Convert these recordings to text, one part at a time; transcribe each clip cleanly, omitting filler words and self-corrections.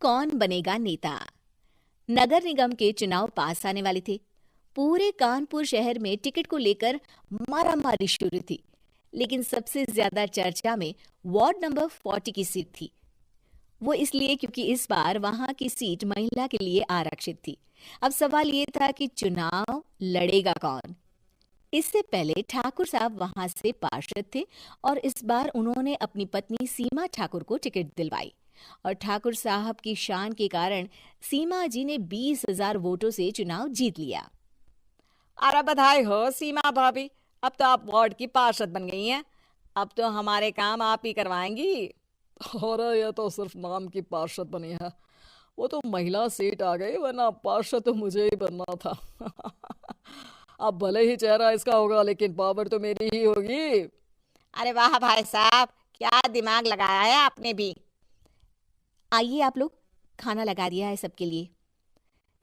कौन बनेगा नेता। नगर निगम के चुनाव पास आने वाले थे। पूरे कानपुर शहर में टिकट को लेकर मारामारी शुरू थी, लेकिन सबसे ज्यादा चर्चा में वार्ड नंबर 40 की सीट थी। वो इसलिए क्योंकि इस बार वहां की सीट महिला के लिए आरक्षित थी। अब सवाल ये था कि चुनाव लड़ेगा कौन। इससे पहले ठाकुर साहब वहां से पार्षद थे और इस बार उन्होंने अपनी पत्नी सीमा ठाकुर को टिकट दिलवाई और ठाकुर साहब की शान के कारण सीमा जी ने 20,000 वोटों से चुनाव जीत लिया। अरे बधाई हो सीमा भाभी, अब तो आप वार्ड की पार्षद बन गई हैं। अब तो हमारे काम आप ही करवाएंगी। अरे ये तो सिर्फ नाम की पार्षद बनी है, वो तो महिला सीट आ गई, वरना पार्षद तो मुझे ही बनना था। अब भले ही चेहरा इसका होगा लेकिन पावर तो मेरी ही होगी। अरे वाह भाई साहब, क्या दिमाग लगाया है आपने भी। आइए आप लोग, खाना लगा दिया है सबके लिए।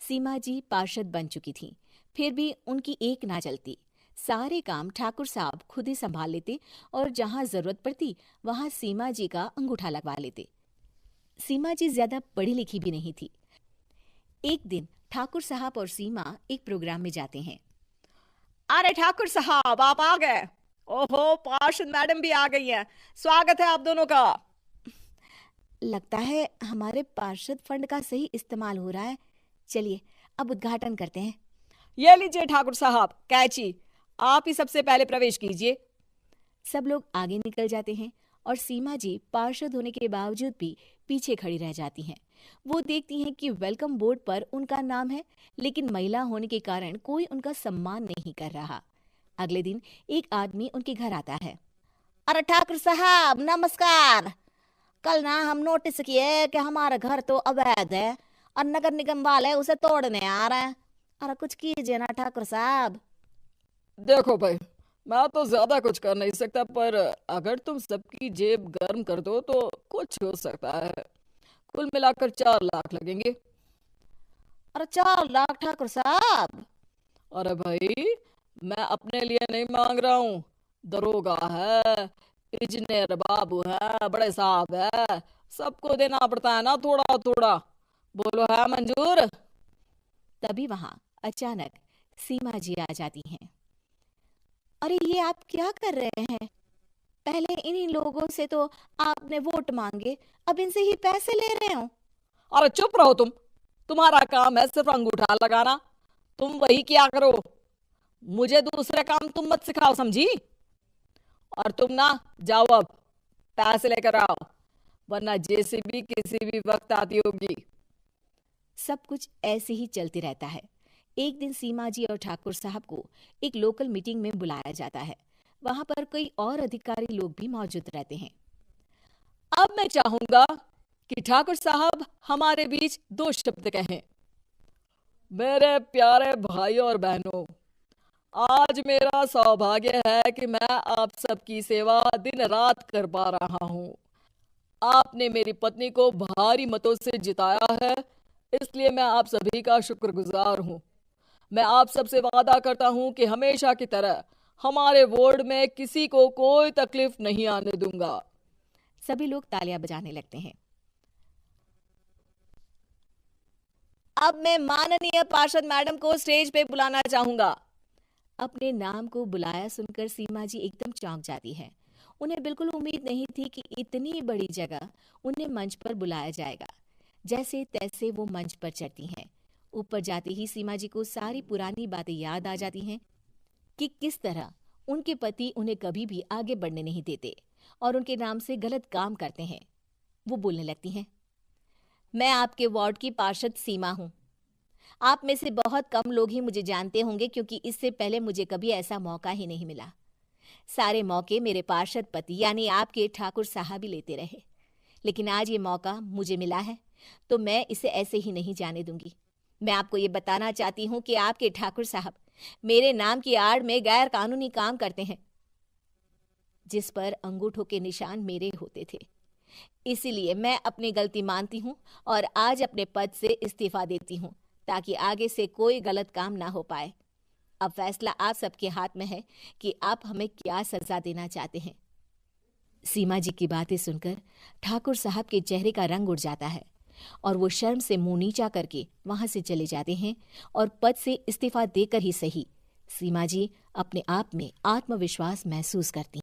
सीमा जी पार्षद बन चुकी थीं, फिर भी उनकी एक ना चलती। सारे काम ठाकुर साहब खुद ही संभाल लेते और जहां जरूरत पड़ती वहां सीमा जी का अंगूठा लगवा लेते। सीमा जी ज्यादा पढ़ी लिखी भी नहीं थी। एक दिन ठाकुर साहब और सीमा एक प्रोग्राम में जाते हैं। अरे ठाकुर साहब, आप आ गए। ओहो, पार्षद मैडम भी आ गई हैं। स्वागत है आप दोनों का। लगता है हमारे पार्षद फंड का सही इस्तेमाल हो रहा है। चलिए अब उद्घाटन करते हैं। ये लीजिए ठाकुर साहब कैची, आप ही सबसे पहले प्रवेश कीजिए। सब लोग आगे निकल जाते हैं और सीमा जी पार्षद होने के बावजूद भी पीछे खड़ी रह जाती हैं। वो देखती हैं कि वेलकम बोर्ड पर उनका नाम है, लेकिन महिला होने के कारण कोई उनका सम्मान नहीं कर रहा। अगले दिन एक आदमी उनके घर आता है। अरे ठाकुर साहब नमस्कार। कल ना हम नोटिस किए कि हमारा घर तो अवैध है और नगर निगम वाले उसे तोड़ने आ रहे हैं। अरे कुछ कीजिए ना ठाकुर साहब। देखो भाई, मैं तो ज्यादा कुछ कर नहीं सकता, पर अगर तुम सबकी जेब गर्म कर दो तो कुछ हो सकता है। कुल मिलाकर 4 लाख लगेंगे। अरे 4 लाख ठाकुर साहब? अरे भाई, मैं अपने लिए नहीं मांग रहा हूँ। दरोगा है, इंजीनियर बाबू है, बड़े साहब है, सबको देना पड़ता है ना थोड़ा थोड़ा। बोलो है मंजूर? तभी वहां अचानक सीमा जी आ जाती हैं। अरे ये आप क्या कर रहे हैं? पहले इन्हीं लोगों से तो आपने वोट मांगे, अब इनसे ही पैसे ले रहे हो। अरे चुप रहो तुम। तुम्हारा काम है सिर्फ अंगूठा लगाना, तुम वही किया करो। मुझे दूसरे काम तुम मत सिखाओ, समझी? और तुम ना जाओ, अब पैसे लेकर आओ, वरना जेसीबी किसी भी वक्त आती होगी। सब कुछ ऐसे ही चलते रहता है। एक दिन सीमा जी और ठाकुर साहब को एक लोकल मीटिंग में बुलाया जाता है। वहां पर कई और अधिकारी लोग भी मौजूद रहते हैं। अब मैं चाहूंगा कि ठाकुर साहब हमारे बीच 2 शब्द कहें। मेरे प्यारे भाई और बहनों, आज मेरा सौभाग्य है कि मैं आप सबकी सेवा दिन रात कर पा रहा हूँ। आपने मेरी पत्नी को भारी मतों से जिताया है, इसलिए मैं आप सभी का शुक्रगुजार हूँ। मैं आप सबसे वादा करता हूँ कि हमेशा की तरह हमारे वार्ड में किसी को कोई तकलीफ नहीं आने दूंगा। सभी लोग तालियां बजाने लगते हैं। अब मैं माननीय पार्षद मैडम को स्टेज पे बुलाना चाहूंगा। अपने नाम को बुलाया सुनकर सीमा जी एकदम चौंक जाती है। उन्हें बिल्कुल उम्मीद नहीं थी कि इतनी बड़ी जगह उन्हें मंच पर बुलाया जाएगा। जैसे तैसे वो मंच पर चढ़ती हैं। ऊपर जाते ही सीमा जी को सारी पुरानी बातें याद आ जाती हैं कि किस तरह उनके पति उन्हें कभी भी आगे बढ़ने नहीं देते और उनके नाम से गलत काम करते हैं। वो बोलने लगती हैं। मैं आपके वार्ड की पार्षद सीमा हूँ। आप में से बहुत कम लोग ही मुझे जानते होंगे, क्योंकि इससे पहले मुझे कभी ऐसा मौका ही नहीं मिला। सारे मौके मेरे पार्षद पति यानी आपके ठाकुर साहब ही लेते रहे, लेकिन आज ये मौका मुझे मिला है तो मैं इसे ऐसे ही नहीं जाने दूंगी। मैं आपको ये बताना चाहती हूँ कि आपके ठाकुर साहब मेरे नाम की आड़ में गैर कानूनी काम करते हैं, जिस पर अंगूठों के निशान मेरे होते थे। इसीलिए मैं अपनी गलती मानती हूँ और आज अपने पद से इस्तीफा देती हूँ, ताकि आगे से कोई गलत काम ना हो पाए। अब फैसला आप सबके हाथ में है कि आप हमें क्या सजा देना चाहते हैं। सीमा जी की बातें सुनकर ठाकुर साहब के चेहरे का रंग उड़ जाता है। और वो शर्म से मुंह नीचा करके वहां से चले जाते हैं और पद से इस्तीफा देकर ही सही सीमा जी अपने आप में आत्मविश्वास महसूस करती